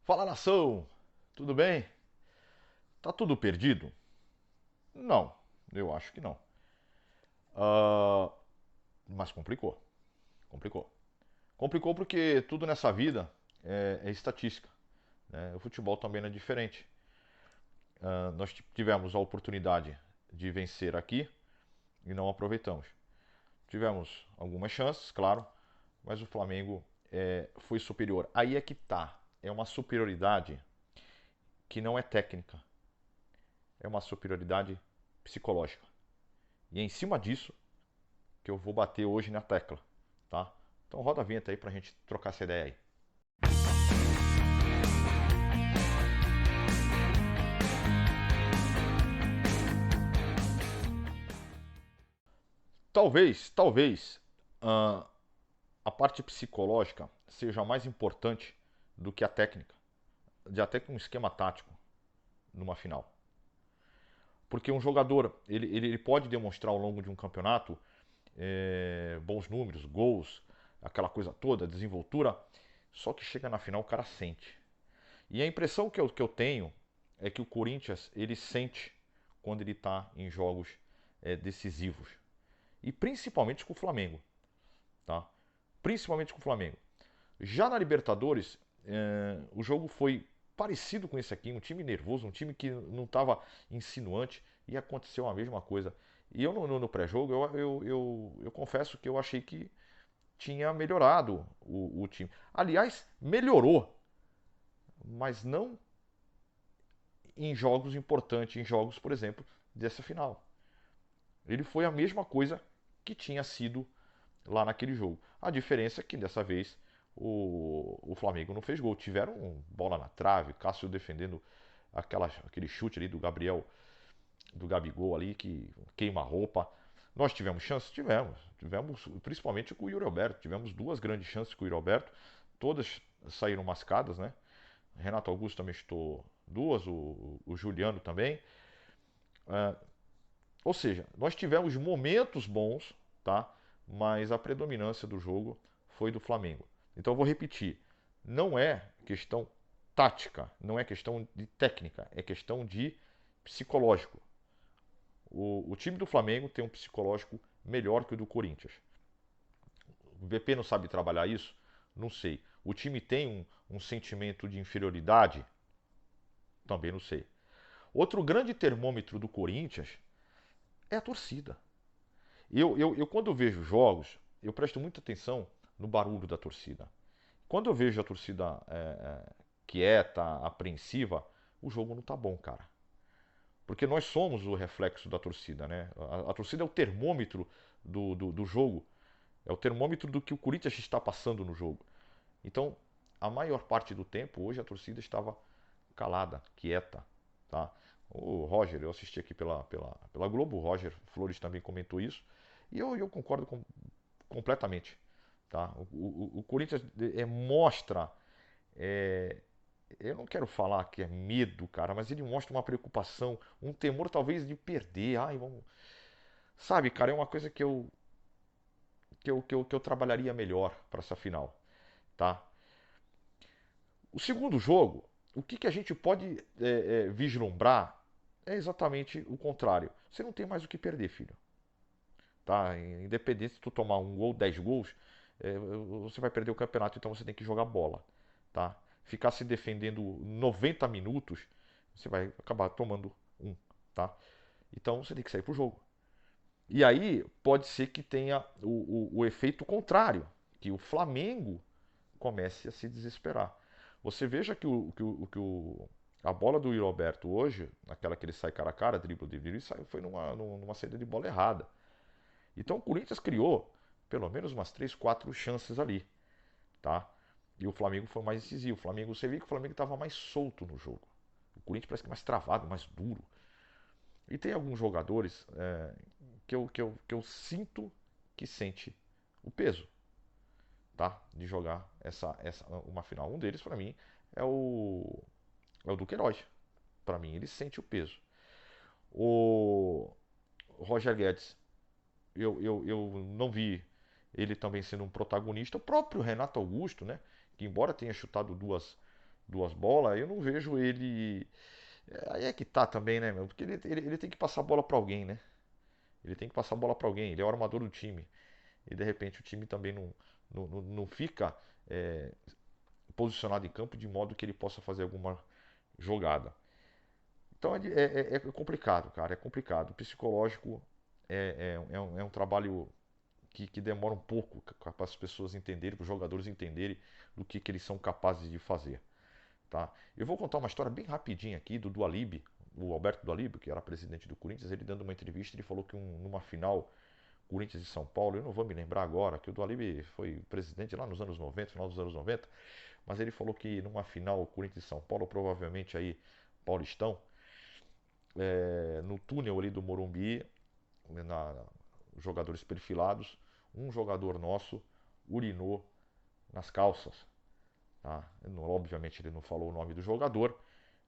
Fala, nação! Tudo bem? Tá tudo perdido? Não, eu acho que não. Ah, mas complicou. Complicou. Complicou porque tudo nessa vida é estatística, né? O futebol também não é diferente. Nós tivemos a oportunidade de vencer aqui e não aproveitamos. Tivemos algumas chances, claro, mas o Flamengo foi superior. Aí é que tá. É uma superioridade que não é técnica, é uma superioridade psicológica. E é em cima disso que eu vou bater hoje na tecla, tá? Então roda a vinheta aí pra gente trocar essa ideia aí. Talvez, ah, a parte psicológica seja mais importante do que a técnica, de até que um esquema tático numa final. Porque um jogador, ele pode demonstrar ao longo de um campeonato bons números, gols, aquela coisa toda, desenvoltura, só que chega na final o cara sente. E a impressão que eu tenho é que o Corinthians ele sente quando ele está em jogos decisivos. E principalmente com o Flamengo. Tá? Principalmente com o Flamengo. Já na Libertadores, o jogo foi parecido com esse aqui, um time nervoso, um time que não estava insinuante, e aconteceu a mesma coisa. E eu no pré-jogo, eu confesso que eu achei que tinha melhorado o time. Aliás, melhorou, mas não em jogos importantes, em jogos, por exemplo, dessa final. Ele foi a mesma coisa que tinha sido lá naquele jogo. A diferença é que dessa vez o Flamengo não fez gol. Tiveram bola na trave, Cássio defendendo aquele chute ali do Gabriel, do Gabigol ali, que queima a roupa. Nós tivemos chances? Tivemos. Tivemos, principalmente com o Yuri Alberto. Tivemos duas grandes chances com o Yuri Alberto. Todas saíram mascadas, né? Renato Augusto também chutou duas, o Juliano também. Ou seja, nós tivemos momentos bons, tá? Mas a predominância do jogo foi do Flamengo. Então eu vou repetir: não é questão tática, não é questão de técnica, é questão de psicológico. O time do Flamengo tem um psicológico melhor que o do Corinthians. O VP não sabe trabalhar isso? Não sei. O time tem um sentimento de inferioridade? Também não sei. Outro grande termômetro do Corinthians é a torcida. Eu quando eu vejo jogos, eu presto muita atenção no barulho da torcida. Quando eu vejo a torcida quieta, apreensiva, o jogo não tá bom, cara. Porque nós somos o reflexo da torcida, né? A torcida é o termômetro do jogo, é o termômetro do que o Corinthians está passando no jogo. Então, a maior parte do tempo, hoje a torcida estava calada, quieta, tá? O Roger, eu assisti aqui pela Globo, o Roger Flores também comentou isso, e eu concordo completamente. Tá? O Corinthians mostra, é, eu não quero falar que é medo, cara, mas ele mostra uma preocupação, um temor talvez de perder. Ai, vamos... Sabe, cara, é uma coisa que eu trabalharia melhor para essa final. Tá? O segundo jogo, o que a gente pode vislumbrar é exatamente o contrário. Você não tem mais o que perder, filho. Tá? Independente se tu tomar um gol, 10 gols, você vai perder o campeonato, então você tem que jogar bola. Tá? Ficar se defendendo 90 minutos, você vai acabar tomando um. Tá? Então você tem que sair pro jogo. E aí pode ser que tenha o efeito contrário, que o Flamengo comece a se desesperar. Você veja a bola do Yuri Alberto hoje, aquela que ele sai cara a cara, dribla, dribla, ele saiu, foi numa saída de bola errada. Então o Corinthians criou pelo menos umas 3, 4 chances ali, tá? E o Flamengo foi mais decisivo. O Flamengo, você viu que o Flamengo estava mais solto no jogo. O Corinthians parece que é mais travado, mais duro. E tem alguns jogadores que eu sinto que sente o peso, tá? De jogar uma final. Um deles, para mim, é o do Queiroz. Para mim, ele sente o peso. O Roger Guedes, eu não vi ele também sendo um protagonista. O próprio Renato Augusto, né? Que embora tenha chutado duas, duas bolas, eu não vejo ele. Aí é que tá também, né, meu? Porque ele tem que passar a bola pra alguém, né? Ele tem que passar a bola pra alguém, ele é o armador do time. E de repente o time também não fica é, posicionado em campo de modo que ele possa fazer alguma jogada. Então é complicado, cara, é complicado. O psicológico é um trabalho que demora um pouco para as pessoas entenderem, para os jogadores entenderem que eles são capazes de fazer. Tá? Eu vou contar uma história bem rapidinha aqui do Dualib, o Alberto Dualib, que era presidente do Corinthians, ele dando uma entrevista, ele falou que numa final Corinthians e São Paulo, eu não vou me lembrar agora, que o Dualib foi presidente lá nos anos 90, final dos anos 90, mas ele falou que numa final Corinthians e São Paulo, provavelmente aí Paulistão, no túnel ali do Morumbi, jogadores perfilados, um jogador nosso urinou nas calças. Tá? Obviamente ele não falou o nome do jogador,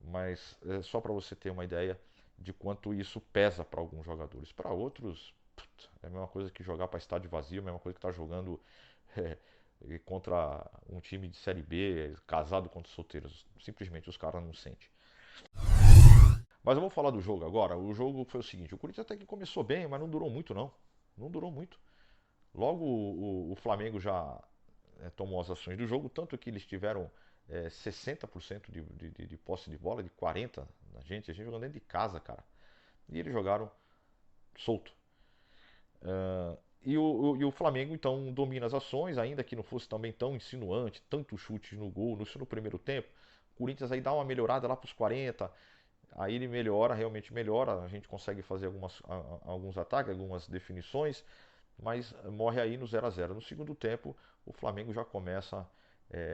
mas é só para você ter uma ideia de quanto isso pesa para alguns jogadores. Para outros, é a mesma coisa que jogar para estádio vazio, é a mesma coisa que estar jogando é, contra um time de Série B, casado contra solteiros. Simplesmente os caras não sentem. Mas eu vou falar do jogo agora. O jogo foi o seguinte: o Corinthians até que começou bem, mas não durou muito, não. Não durou muito. Logo o Flamengo já tomou as ações do jogo, tanto que eles tiveram 60% de posse de bola, de 40% a gente jogando dentro de casa, cara. E eles jogaram solto. E o Flamengo então domina as ações, ainda que não fosse também tão insinuante, tanto chutes no gol, no primeiro tempo. O Corinthians aí dá uma melhorada lá para os 40, aí ele melhora, realmente melhora, a gente consegue fazer alguns ataques, algumas definições, mas morre aí no 0 a 0. No segundo tempo, o Flamengo já começa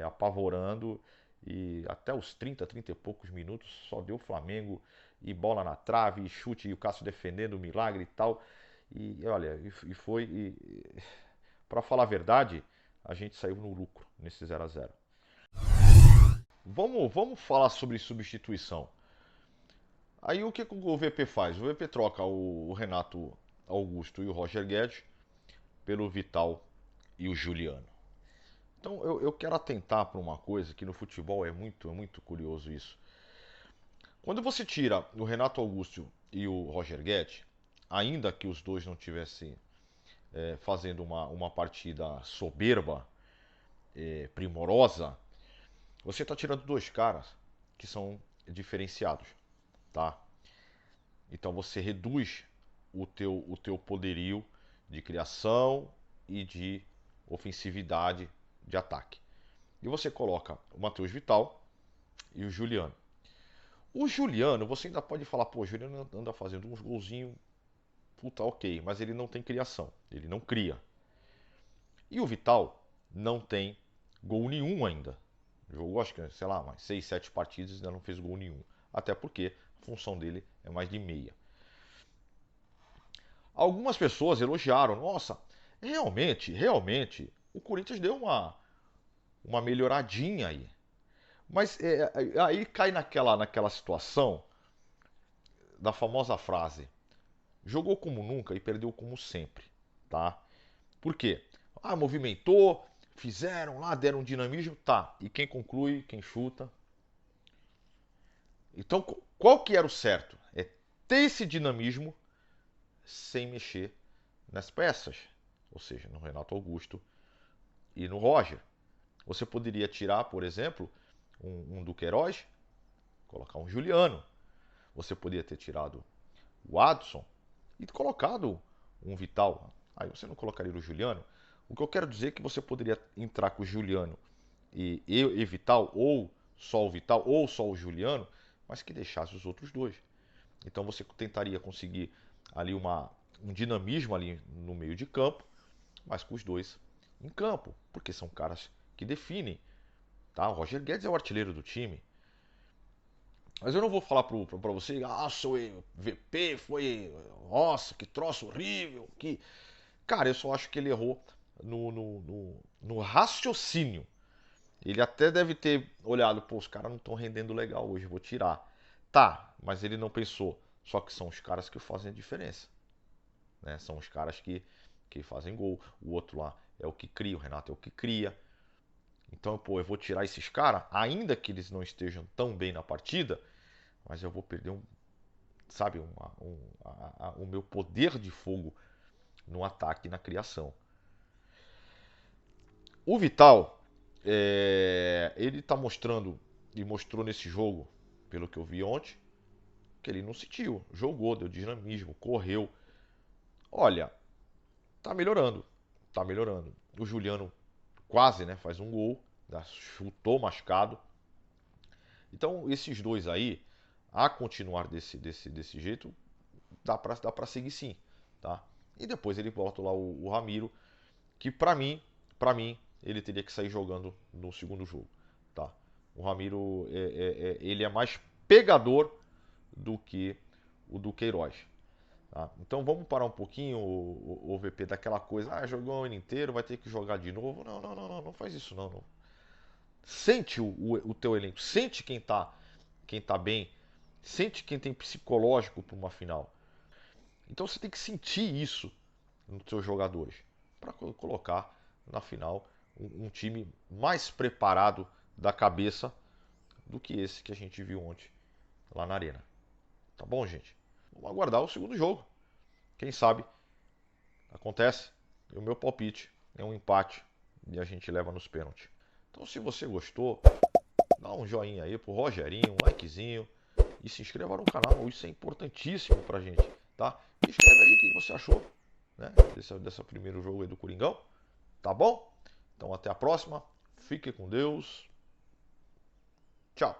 apavorando e até os 30 e poucos minutos só deu Flamengo e bola na trave, e chute e o Cássio defendendo o milagre e tal. E olha, e foi. Para falar a verdade, a gente saiu no lucro nesse 0 a 0. Vamos falar sobre substituição. Aí o que o VP faz? O VP troca o Renato Augusto e o Roger Guedes pelo Vital e o Juliano. Então eu quero atentar para uma coisa que no futebol é muito curioso isso. Quando você tira o Renato Augusto e o Roger Guedes, ainda que os dois não tivessem fazendo uma partida soberba, primorosa, você está tirando dois caras que são diferenciados, tá? Então você reduz o teu poderio de criação e de ofensividade de ataque. E você coloca o Matheus Vital e o Juliano. O Juliano, você ainda pode falar, pô, o Juliano anda fazendo uns golzinhos, puta, ok, mas ele não tem criação, ele não cria. E o Vital não tem gol nenhum ainda. Jogou, acho que, sei lá, mais 6, 7 partidas e ainda não fez gol nenhum. Até porque a função dele é mais de meia. Algumas pessoas elogiaram, nossa, realmente, o Corinthians deu uma melhoradinha aí. Mas aí cai naquela situação da famosa frase: jogou como nunca e perdeu como sempre, tá? Por quê? Ah, movimentou, fizeram lá, deram um dinamismo, tá. E quem conclui, quem chuta. Então, qual que era o certo? É ter esse dinamismo sem mexer nas peças. Ou seja, no Renato Augusto e no Roger. Você poderia tirar, por exemplo, um Duqueiroz, colocar um Juliano. Você poderia ter tirado o Adson e colocado um Vital. Aí você não colocaria o Juliano. O que eu quero dizer é que você poderia entrar com o Juliano e Vital, ou só o Vital, ou só o Juliano, mas que deixasse os outros dois. Então você tentaria conseguir ali um dinamismo ali no meio de campo, mas com os dois em campo, porque são caras que definem. Tá? O Roger Guedes é o artilheiro do time. Mas eu não vou falar pra você, seu VP foi, nossa, que troço horrível. Cara, eu só acho que ele errou no raciocínio. Ele até deve ter olhado, pô, os caras não estão rendendo legal hoje, vou tirar. Tá, mas ele não pensou. Só que são os caras que fazem a diferença. Né? São os caras que fazem gol. O outro lá é o que cria, o Renato é o que cria. Então, pô, eu vou tirar esses caras, ainda que eles não estejam tão bem na partida, mas eu vou perder sabe, o meu poder de fogo no ataque e na criação. O Vital, ele tá mostrando, e mostrou nesse jogo, pelo que eu vi ontem, que ele não sentiu. Jogou, deu dinamismo, correu. Olha, tá melhorando. Tá melhorando. O Juliano quase, né, faz um gol. Chutou machucado. Então, esses dois aí, a continuar desse jeito, dá pra seguir sim, tá? E depois ele bota lá o Ramiro, que pra mim, ele teria que sair jogando no segundo jogo, tá? O Ramiro, ele é mais pegador do que o do Queiroz. Tá? Então vamos parar um pouquinho o VP daquela coisa, jogou o ano inteiro, vai ter que jogar de novo. Não, não, não, não, não faz isso não. Sente o teu elenco, sente quem tá bem, sente quem tem psicológico para uma final. Então você tem que sentir isso nos seus jogadores para colocar na final um time mais preparado da cabeça do que esse que a gente viu ontem lá na arena. Tá bom, gente? Vamos aguardar o segundo jogo. Quem sabe acontece. E o meu palpite é um empate e a gente leva nos pênaltis. Então, se você gostou, dá um joinha aí pro Rogerinho, um likezinho e se inscreva no canal. Isso é importantíssimo pra gente, tá? E escreve aí o que você achou, né? Desse primeiro jogo aí do Coringão, tá bom? Então, até a próxima. Fique com Deus. Tchau.